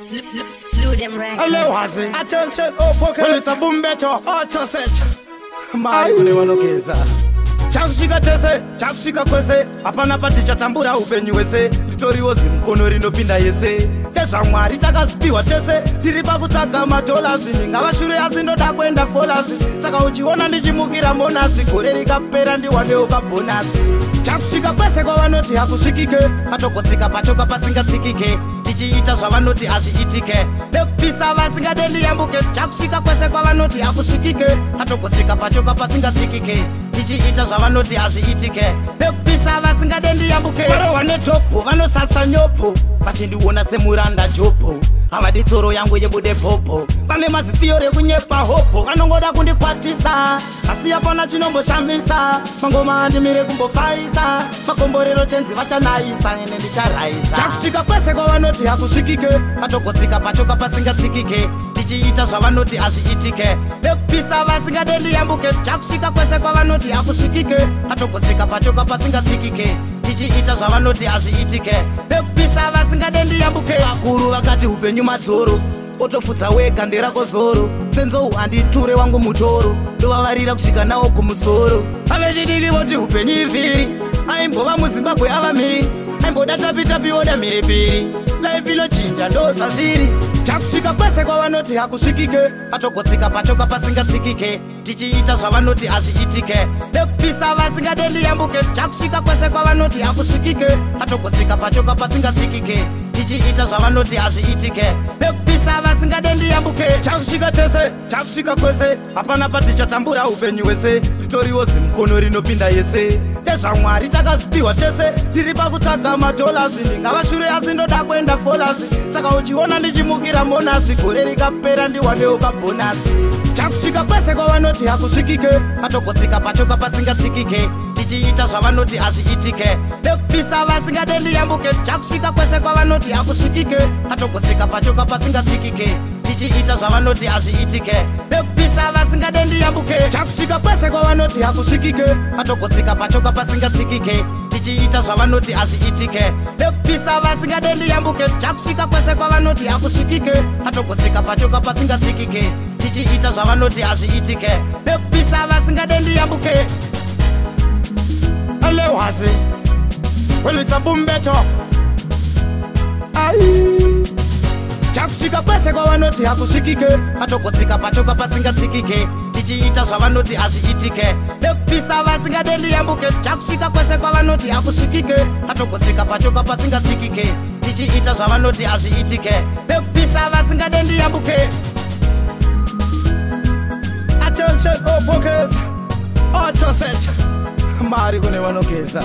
Slew them ranks. Attention, oh pocket. Well, it's a boom better. Auto set. Mari kune vanogeza. Chakushika tese, chakushika kwese. Hapana paticha tambura upenyu wese. Nditoriwo zimukono rinopinda yese. NdezvaMwari takazipiwa tese. Ndiri pakutsvaga madolasi. Ndingava shure asi ndoda kuenda folasi. Saka uchiona ndichimukira monasi. Gore rikapera ndiwanewo kabonasi. Chakushika kwese kwavanoti hakusvikike. Patokotsika pachoka pasingatsikike. Tichiita zvavanoti hazviitike. Nekupisa vasingade ndiyambuke. Chakushika kwese kwavanoti hakusvikike. Patokotsika pachoka pasingatsikike. Tichiita zvavanoti hazviitike. Nekupisa vasingade ndiyambuke. Varohwa netopo vanosasa nyopo. Vachindiona semuranda jopo. Havadi tsoro yangu yebude popo. Vane mazitiyo rekunyepa hopo. Vanongoda kundikwatisa. Asi hapana chinomboshamisa. Mangoma handimire kumbofaisa. Makomborero tenzi vachanaisa. Ene ndicharaisa. Chakushika kwese kwavanoti hakusvikike. Patokotsika pachoka pasingatsikike. Tichiita zvavanoti hazviitike. Nekupisa vasingade ndiyambuke. Chakushika kwese kwavanoti hakusvikike. Patokotsika pachoka pasingatsikike. Tichiita zvavanoti hazviitike. Nekupisa vasingade ndiyambuke. Vakuru vakati upenyu madzoro. Otofudza wega nderako zoro. Senzou handiture wangu mutoro. Ndovavarira kusvika nawo kumusoro. Avechidiki voti upenyu ivhiri. Aimbova muZimbabwe ava mhiri. Aimboda tapi oda mhiripiri. Life inochinja ndo zvazviri. Chakusvika kwese kwavanoti hakusvikike. Patokotsika pachoka pasingatsikike. Tichiita zvavanoti hazviitike. Nekupisa vasingade ndiyambuke. Chakusvika kwese kwavanoti hakusvikike. Patokotsika pachoka pasingatsikike. Tichiita zvavanoti hazviitike. Nekupisa vasingade ndiyambuke. Chakusvika tese, chakusvika kwese. Hapana patichatambura upenyu wese. Nditoriwo zimukono rinopinda yese. NdezvaMwari takazipiwa tese. Ndiri pakutsvaga madolasi. Ndingava shure asi ndoda kuenda folasi. Saka uchiona ndichimukira monasi. Gore rikapera ndiwanewo kabonasi. Chakusvika kwese kwavanoti hakusvikike. Patokotsika pachoka pasingatsikike. Tichiita zvavanoti hazviitike. Nekupisa vasingade ndiyambuke. Chakusvika kwese kwavanoti hakusvikike. Patokotsika pachoka pasingatsikike. Tichiita zvavanoti hazviitike. Nekupisa vasingade ndiyambuke. Chakusvika kwese kwavanoti hakusvikike. Patokotsika pachoka pasingatsikike. Tichiita zvavanoti hazviitike. Nekupisa vasingade ndiyambuke. Chakusvika kwese kwavanoti hakusvikike. Patokotsika pachoka pasingatsikike. Tichiita zvavanoti hazviitike. Nekupisa vasingade ndiyambuke. Alewasi. Well, it's a boom better. Chakusvika kwese kwavanoti hakusvikike. Patokotsika pachoka pasingatsikike. Tichiita zvavanoti hazviitike. Nekupisa vasingade ndiyambuke. Chakusvika kwese kwavanoti hakusvikike. Patokotsika pachoka pasingatsikike. Tichiita zvavanoti hazviitike. Nekupisa vasingade ndiyambuke. Attention, oh pocket. Auto set. Mari kune vanogeza.